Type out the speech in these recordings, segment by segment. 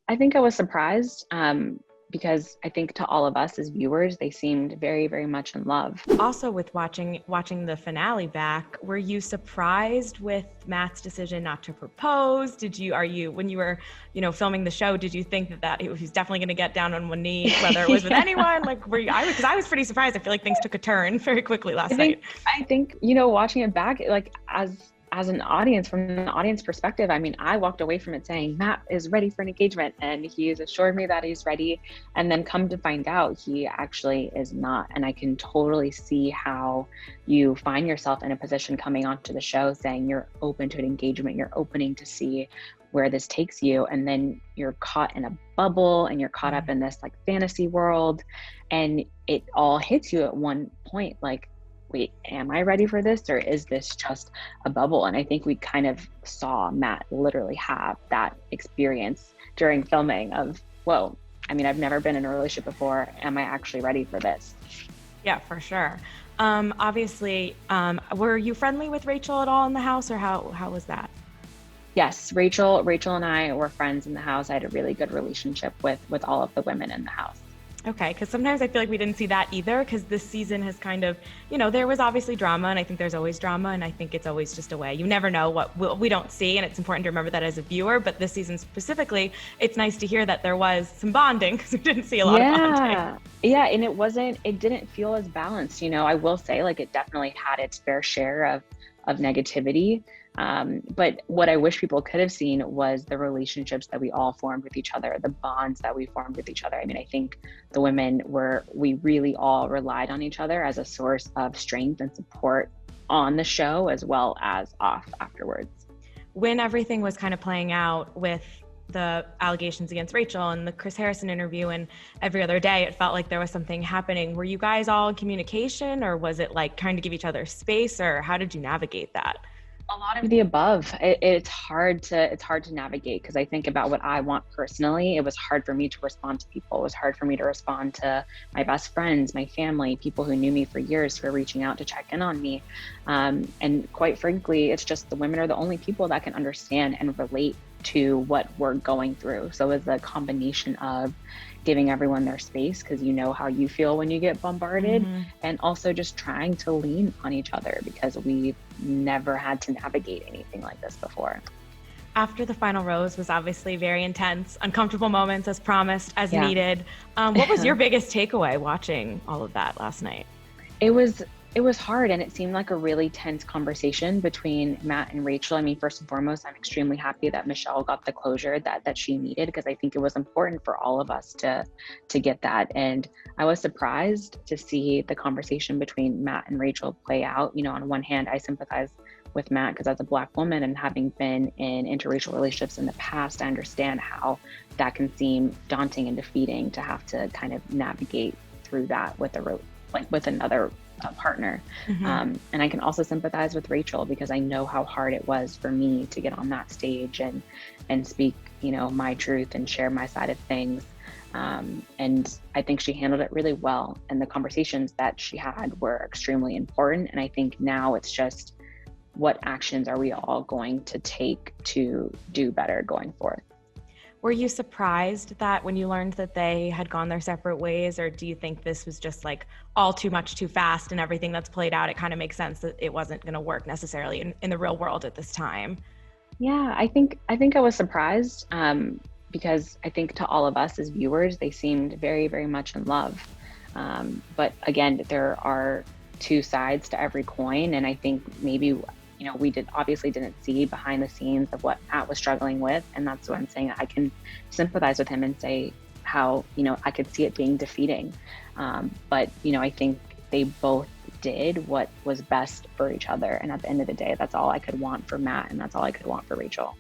I think I was surprised because I think to all of us as viewers, they seemed very, very much in love. Also, with watching the finale back, were you surprised with Matt's decision not to propose? When you were, filming the show, did you think that he was definitely going to get down on one knee, whether it was with Yeah. anyone? Like, because I was pretty surprised. I feel like things took a turn very quickly I last think night. I think watching it back, like as an audience, from an audience perspective, I mean, I walked away from it saying Matt is ready for an engagement, and he's assured me that he's ready. And then come to find out, he actually is not. And I can totally see how you find yourself in a position coming onto the show saying you're open to an engagement, you're opening to see where this takes you, and then you're caught in a bubble and you're caught up in this like fantasy world, and it all hits you at one point like, wait, am I ready for this, or is this just a bubble? And I think we kind of saw Matt literally have that experience during filming of, whoa, I mean, I've never been in a relationship before. Am I actually ready for this? Yeah, for sure. Obviously, were you friendly with Rachel at all in the house, or how was that? Yes, Rachel and I were friends in the house. I had a really good relationship with all of the women in the house. Okay, because sometimes I feel like we didn't see that either, because this season has kind of, there was obviously drama, and I think there's always drama, and I think it's always just a way. You never know what we don't see, and it's important to remember that as a viewer, but this season specifically, it's nice to hear that there was some bonding, because we didn't see a lot of bonding. Yeah, and it didn't feel as balanced. I will say, like, it definitely had its fair share of negativity. But what I wish people could have seen was the relationships that we all formed with each other, the bonds that we formed with each other. I mean, I think the women we really all relied on each other as a source of strength and support on the show as well as off afterwards. When everything was kind of playing out with the allegations against Rachael and the Chris Harrison interview and every other day, it felt like there was something happening. Were you guys all in communication, or was it like trying to give each other space, or how did you navigate that? A lot of the above. It's hard to navigate, because I think about what I want personally. It was hard for me to respond to people. It was hard for me to respond to my best friends, my family, people who knew me for years, who were reaching out to check in on me. And quite frankly, it's just the women are the only people that can understand and relate to what we're going through. So it's a combination of giving everyone their space, because you know how you feel when you get bombarded, and also just trying to lean on each other, because we've never had to navigate anything like this before. After the final rose was obviously very intense, uncomfortable moments as promised, as needed. What was your biggest takeaway watching all of that last night? It was hard, and it seemed like a really tense conversation between Matt and Rachel. I mean, first and foremost, I'm extremely happy that Michelle got the closure that she needed, because I think it was important for all of us to get that. And I was surprised to see the conversation between Matt and Rachel play out. On one hand, I sympathize with Matt, because as a Black woman and having been in interracial relationships in the past, I understand how that can seem daunting and defeating to have to kind of navigate through that with another partner. And I can also sympathize with Rachel, because I know how hard it was for me to get on that stage and speak, my truth and share my side of things. And I think she handled it really well. And the conversations that she had were extremely important. And I think now it's just, what actions are we all going to take to do better going forward? Were you surprised that when you learned that they had gone their separate ways, or do you think this was just like all too much too fast, and everything that's played out, it kind of makes sense that it wasn't going to work necessarily in the real world at this time? Yeah, I think I was surprised, because I think to all of us as viewers, they seemed very, very much in love. But again, there are two sides to every coin, and I think maybe we obviously didn't see behind the scenes of what Matt was struggling with. And that's what I'm saying. I can sympathize with him and say how, I could see it being defeating. But, I think they both did what was best for each other. And at the end of the day, that's all I could want for Matt, and that's all I could want for Rachel.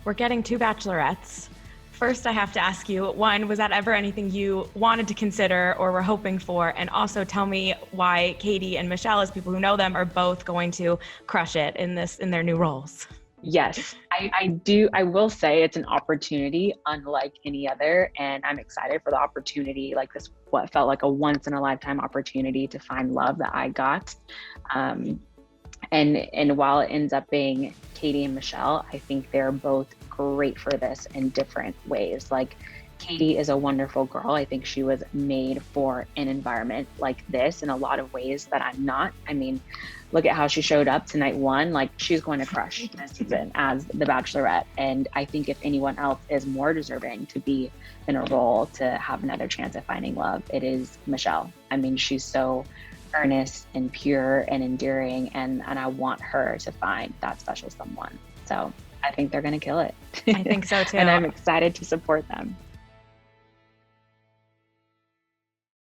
We're getting two bachelorettes. First, I have to ask you, one, was that ever anything you wanted to consider or were hoping for? And also tell me why Katie and Michelle, as people who know them, are both going to crush it in their new roles. Yes, I do. I will say it's an opportunity unlike any other. And I'm excited for the opportunity, like this, what felt like a once in a lifetime opportunity to find love that I got. And while it ends up being Katie and Michelle, I think they're both great for this in different ways. Like Katie is a wonderful girl. I think she was made for an environment like this in a lot of ways that I'm not. I mean, look at how she showed up to night one. Like she's going to crush this season as the Bachelorette. And I think if anyone else is more deserving to be in a role to have another chance at finding love, it is Michelle. I mean, she's so earnest and pure and endearing, and I want her to find that special someone. So I think they're going to kill it. I think so too. And I'm excited to support them.